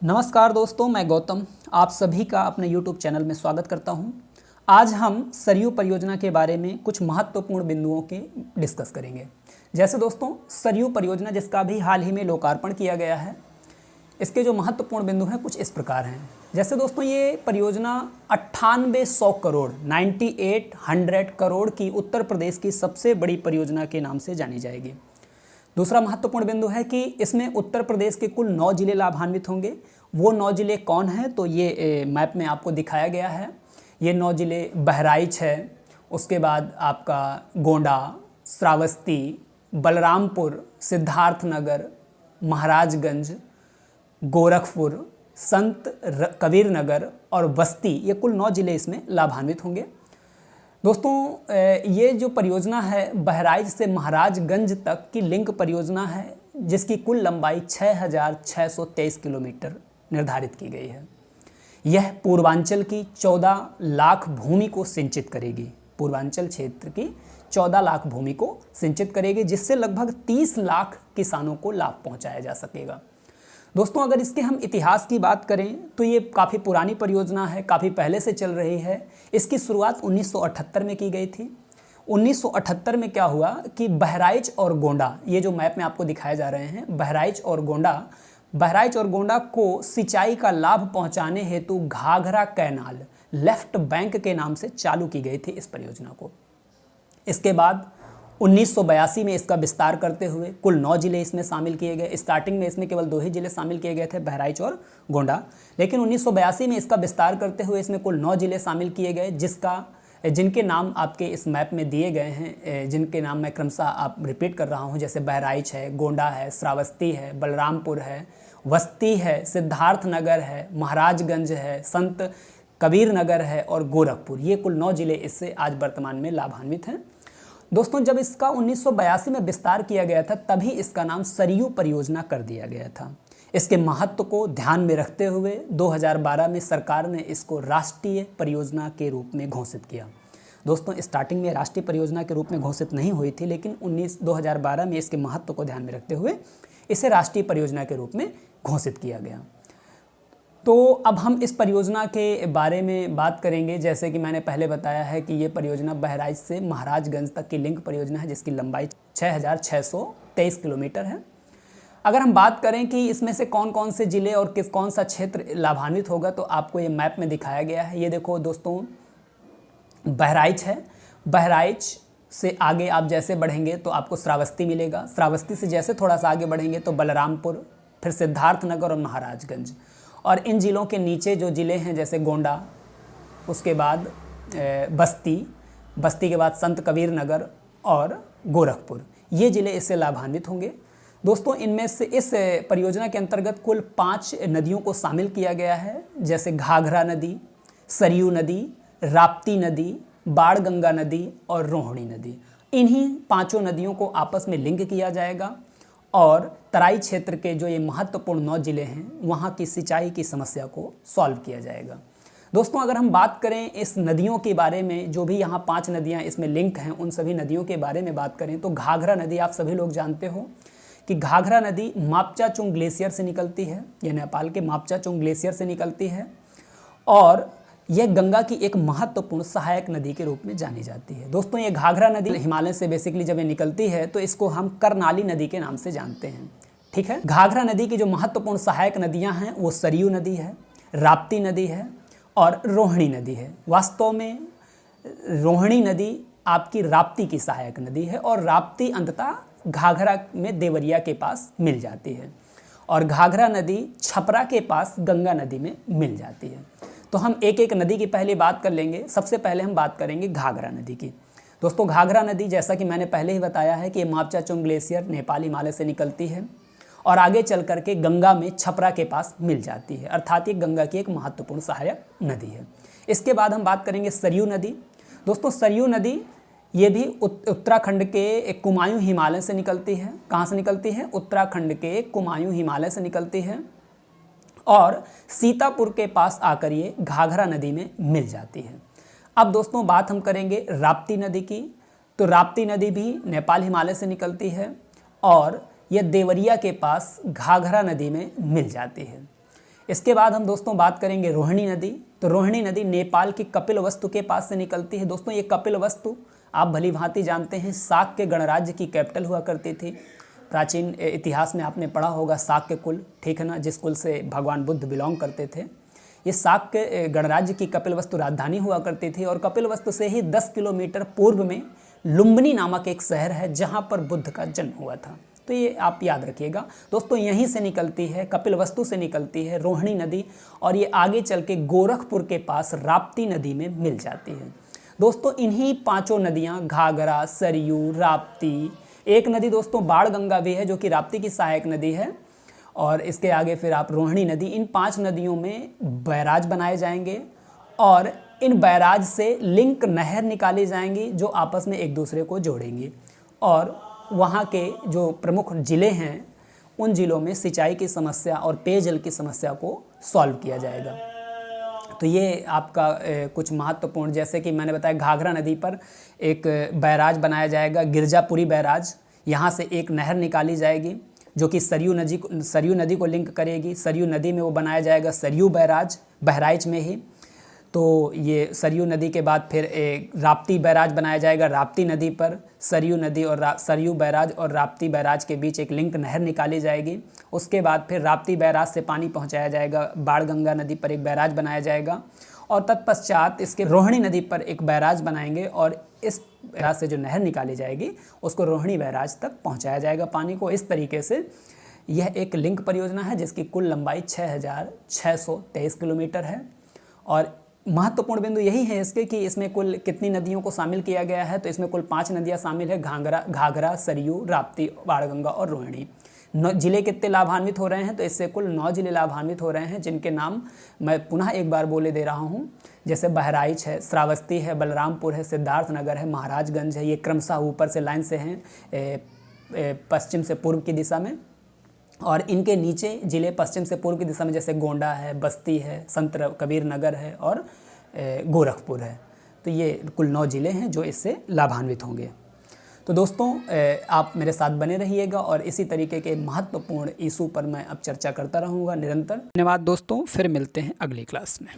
नमस्कार दोस्तों, मैं गौतम आप सभी का अपने YouTube चैनल में स्वागत करता हूं। आज हम सरयू परियोजना के बारे में कुछ महत्वपूर्ण बिंदुओं के डिस्कस करेंगे। जैसे दोस्तों, सरयू परियोजना जिसका भी हाल ही में लोकार्पण किया गया है, इसके जो महत्वपूर्ण बिंदु हैं कुछ इस प्रकार हैं। जैसे दोस्तों, ये परियोजना 9800 करोड़ 9800 करोड़ की उत्तर प्रदेश की सबसे बड़ी परियोजना के नाम से जानी जाएगी। दूसरा महत्वपूर्ण बिंदु है कि इसमें उत्तर प्रदेश के कुल 9 जिले लाभान्वित होंगे। वो 9 जिले कौन हैं, तो ये मैप में आपको दिखाया गया है। ये 9 जिले बहराइच है, उसके बाद आपका गोंडा, श्रावस्ती, बलरामपुर, सिद्धार्थनगर, महाराजगंज, गोरखपुर, संत कबीर नगर और बस्ती, ये कुल 9 जिले इसमें लाभान्वित होंगे। दोस्तों, ये जो परियोजना है बहराइच से महाराजगंज तक की लिंक परियोजना है, जिसकी कुल लंबाई 6623 किलोमीटर निर्धारित की गई है। यह पूर्वांचल की 14 लाख भूमि को सिंचित करेगी। पूर्वांचल क्षेत्र की 14 लाख भूमि को सिंचित करेगी, जिससे लगभग 30 लाख किसानों को लाभ पहुंचाया जा सकेगा। दोस्तों, अगर इसके हम इतिहास की बात करें तो ये काफ़ी पुरानी परियोजना है, काफ़ी पहले से चल रही है। इसकी शुरुआत 1978 में की गई थी। 1978 में क्या हुआ कि बहराइच और गोंडा, ये जो मैप में आपको दिखाए जा रहे हैं, बहराइच और गोंडा को सिंचाई का लाभ पहुंचाने हेतु घाघरा कैनाल लेफ्ट बैंक के नाम से चालू की गई थी इस परियोजना को। इसके बाद 1982 में इसका विस्तार करते हुए कुल 9 जिले इसमें शामिल किए गए। स्टार्टिंग में इसमें केवल 2 ही जिले शामिल किए गए थे, बहराइच और गोंडा, लेकिन 1982 में इसका विस्तार करते हुए इसमें कुल 9 जिले शामिल किए गए, जिनके नाम आपके इस मैप में दिए गए हैं, जिनके नाम मैं क्रमशः आप रिपीट कर रहा हूँ। जैसे बहराइच है, गोंडा है, श्रावस्ती है, बलरामपुर है, बस्ती है, सिद्धार्थनगर है, महाराजगंज है, संत कबीर नगर है और गोरखपुर। ये कुल 9 जिले इससे आज वर्तमान में लाभान्वित हैं। दोस्तों, जब इसका 1982 में विस्तार किया गया था, तभी इसका नाम सरयू परियोजना कर दिया गया था। इसके महत्व को ध्यान में रखते हुए 2012 में सरकार ने इसको राष्ट्रीय परियोजना के रूप में घोषित किया। दोस्तों, स्टार्टिंग में राष्ट्रीय परियोजना के रूप में घोषित नहीं हुई थी, लेकिन 2012 में इसके महत्व को ध्यान में रखते हुए इसे राष्ट्रीय परियोजना के रूप में घोषित किया गया। तो अब हम इस परियोजना के बारे में बात करेंगे। जैसे कि मैंने पहले बताया है कि ये परियोजना बहराइच से महाराजगंज तक की लिंक परियोजना है, जिसकी लंबाई 6623 किलोमीटर है। अगर हम बात करें कि इसमें से कौन कौन से ज़िले और कौन सा क्षेत्र लाभान्वित होगा, तो आपको ये मैप में दिखाया गया है। ये देखो दोस्तों, बहराइच है। बहराइच से आगे आप जैसे बढ़ेंगे तो आपको श्रावस्ती मिलेगा। श्रावस्ती से जैसे थोड़ा सा आगे बढ़ेंगे तो बलरामपुर, फिर सिद्धार्थनगर और महाराजगंज। और इन ज़िलों के नीचे जो ज़िले हैं, जैसे गोंडा, उसके बाद बस्ती के बाद संत कबीर नगर और गोरखपुर, ये ज़िले इससे लाभान्वित होंगे। दोस्तों, इनमें से इस परियोजना के अंतर्गत कुल 5 नदियों को शामिल किया गया है, जैसे घाघरा नदी, सरयू नदी, राप्ती नदी, बाणगंगा नदी और रोहिणी नदी। इन्हीं 5 नदियों को आपस में लिंक किया जाएगा और तराई क्षेत्र के जो ये महत्वपूर्ण 9 जिले हैं, वहाँ की सिंचाई की समस्या को सॉल्व किया जाएगा। दोस्तों, अगर हम बात करें इस नदियों के बारे में, जो भी यहाँ 5 नदियाँ इसमें लिंक हैं, उन सभी नदियों के बारे में बात करें तो घाघरा नदी, आप सभी लोग जानते हो कि घाघरा नदी मापचाचुंग ग्लेशियर से निकलती है। यह नेपाल के मापचाचुंग ग्लेशियर से निकलती है और यह गंगा की एक महत्वपूर्ण सहायक नदी के रूप में जानी जाती है। दोस्तों, ये घाघरा नदी हिमालय से बेसिकली जब ये निकलती है तो इसको हम करनाली नदी के नाम से जानते हैं। ठीक है। घाघरा नदी की जो महत्वपूर्ण सहायक नदियां हैं वो सरयू नदी है, राप्ती नदी है और रोहिणी नदी है। वास्तव में रोहिणी नदी आपकी राप्ती की सहायक नदी है और राप्ती अंततः घाघरा में देवरिया के पास मिल जाती है और घाघरा नदी छपरा के पास गंगा नदी में मिल जाती है। तो हम एक एक नदी की पहले बात कर लेंगे। सबसे पहले हम बात करेंगे घाघरा नदी की। दोस्तों, घाघरा नदी, जैसा कि मैंने पहले ही बताया है कि ये मापचाचुंग ग्लेशियर नेपाल हिमालय से निकलती है और आगे चल करके गंगा में छपरा के पास मिल जाती है, अर्थात ये गंगा की एक महत्वपूर्ण सहायक नदी है। इसके बाद हम बात करेंगे सरयू नदी। दोस्तों, सरयू नदी ये भी उत्तराखंड के कुमायूं हिमालय से निकलती है। कहाँ से निकलती है? उत्तराखंड के कुमायूं हिमालय से निकलती है और सीतापुर के पास आकर ये घाघरा नदी में मिल जाती है। अब दोस्तों, बात हम करेंगे राप्ती नदी की। तो राप्ती नदी भी नेपाल हिमालय से निकलती है और यह देवरिया के पास घाघरा नदी में मिल जाती है। इसके बाद हम दोस्तों बात करेंगे रोहिणी नदी। तो रोहिणी नदी नेपाल की कपिलवस्तु के पास से निकलती है। दोस्तों ये कपिलवस्तु आप भली भांति जानते हैं शाक के गणराज्य की कैपिटल हुआ करती थी। प्राचीन इतिहास में आपने पढ़ा होगा शाक्य कुल, ठीक है ना, जिस कुल से भगवान बुद्ध बिलोंग करते थे। ये शाक्य गणराज्य की कपिलवस्तु राजधानी हुआ करती थी और कपिलवस्तु से ही 10 किलोमीटर पूर्व में लुम्बिनी नामक एक शहर है जहाँ पर बुद्ध का जन्म हुआ था। तो ये आप याद रखिएगा दोस्तों, यहीं से निकलती है, कपिलवस्तु से निकलती है रोहिणी नदी और ये आगे चल के गोरखपुर के पास राप्ती नदी में मिल जाती है। दोस्तों इन्हीं 5 नदियाँ घाघरा, सरयू, राप्ती, एक नदी दोस्तों बाणगंगा भी है जो कि राप्ती की सहायक नदी है, और इसके आगे फिर आप रोहिणी नदी, इन 5 नदियों में बैराज बनाए जाएंगे और इन बैराज से लिंक नहर निकाली जाएंगी जो आपस में एक दूसरे को जोड़ेंगी और वहाँ के जो प्रमुख ज़िले हैं उन ज़िलों में सिंचाई की समस्या और पेयजल की समस्या को सॉल्व किया जाएगा। तो ये आपका कुछ महत्वपूर्ण, जैसे कि मैंने बताया घाघरा नदी पर एक बैराज बनाया जाएगा, गिरजापुरी बैराज। यहाँ से एक नहर निकाली जाएगी जो कि सरयू नदी को लिंक करेगी। सरयू नदी में वो बनाया जाएगा सरयू बैराज, बहराइच में ही। तो ये सरयू नदी के बाद फिर एक राप्ती बैराज बनाया जाएगा राप्ती नदी पर। सरयू नदी और सरयू बैराज और राप्ती बैराज के बीच एक लिंक नहर निकाली जाएगी। उसके बाद फिर राप्ती बैराज से पानी पहुंचाया जाएगा, बाणगंगा नदी पर एक बैराज बनाया जाएगा और तत्पश्चात इसके रोहिणी नदी पर एक बैराज बनाएंगे और इस बैराज से जो नहर निकाली जाएगी उसको रोहिणी बैराज तक पहुँचाया जाएगा पानी को। इस तरीके से यह एक लिंक परियोजना है जिसकी कुल लंबाई 6623 किलोमीटर है। और महत्वपूर्ण बिंदु यही है इसके कि इसमें कुल कितनी नदियों को शामिल किया गया है। तो इसमें कुल 5 नदियां शामिल है, घाघरा, सरयू, राप्ती, बाणगंगा और रोहिणी। 9 जिले कितने लाभान्वित हो रहे हैं, तो इससे कुल 9 जिले लाभान्वित हो रहे हैं जिनके नाम मैं पुनः एक बार बोले दे रहा हूँ। जैसे बहराइच है, श्रावस्ती है, बलरामपुर है, सिद्धार्थनगर है, महाराजगंज है। ये क्रमशः ऊपर से लाइन से हैं पश्चिम से पूर्व की दिशा में, और इनके नीचे जिले पश्चिम से पूर्व की दिशा में जैसे गोंडा है, बस्ती है, संत कबीर नगर है और गोरखपुर है। तो ये कुल 9 जिले हैं जो इससे लाभान्वित होंगे। तो दोस्तों आप मेरे साथ बने रहिएगा और इसी तरीके के महत्वपूर्ण इशू पर मैं अब चर्चा करता रहूँगा निरंतर। धन्यवाद दोस्तों, फिर मिलते हैं अगली क्लास में।